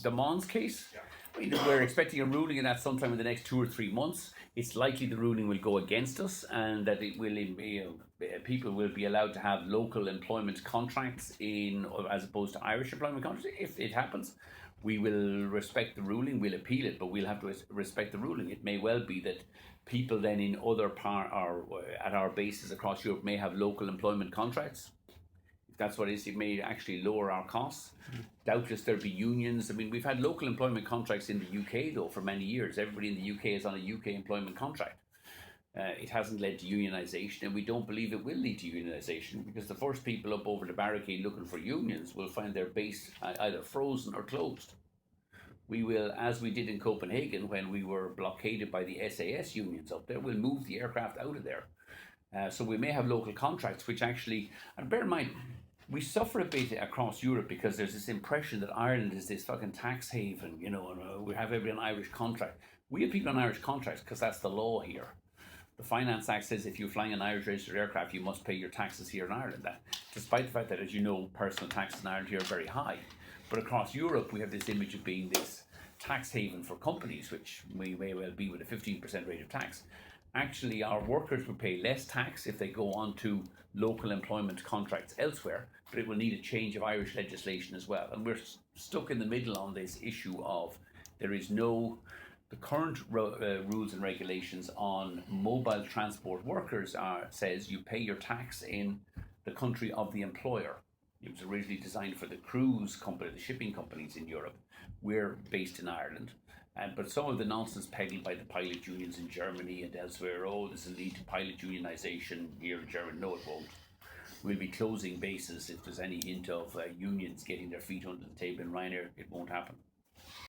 The Mons case? We're expecting a ruling in that sometime in the next 2 or 3 months. It's likely the ruling will go against us, and that it will, people will be allowed to have local employment contracts as opposed to Irish employment contracts. If it happens, we will respect the ruling. We'll appeal it, but we'll have to respect the ruling. It may well be that people then in other at our bases across Europe may have local employment contracts. That's what it is. It may actually lower our costs. Doubtless there'll be unions. I mean, we've had local employment contracts in the UK though for many years. Everybody in the UK is on a UK employment contract. It hasn't led to unionisation, and we don't believe it will lead to unionisation, because the first people up over the barricade looking for unions will find their base either frozen or closed. We will, as we did in Copenhagen when we were blockaded by the SAS unions up there, we'll move the aircraft out of there. So we may have local contracts which actually, and bear in mind, we suffer a bit across Europe because there's this impression that Ireland is this fucking tax haven, and we have every Irish contract. We have people on Irish contracts because that's the law here. The Finance Act says if you're flying an Irish registered aircraft, you must pay your taxes here in Ireland. That, despite the fact that, as you know, personal taxes in Ireland here are very high. But across Europe, we have this image of being this tax haven for companies, which we may well be with a 15% rate of tax. Actually, our workers will pay less tax if they go on to local employment contracts elsewhere, but it will need a change of Irish legislation as well. And we're stuck in the middle on this issue of the current rules and regulations on mobile transport workers says you pay your tax in the country of the employer. It was originally designed for the cruise company, the shipping companies in Europe. We're based in Ireland. But some of the nonsense peddled by the pilot unions in Germany and elsewhere, this will lead to pilot unionisation here in Germany. No, it won't. We'll be closing bases if there's any hint of unions getting their feet under the table in Ryanair. It won't happen.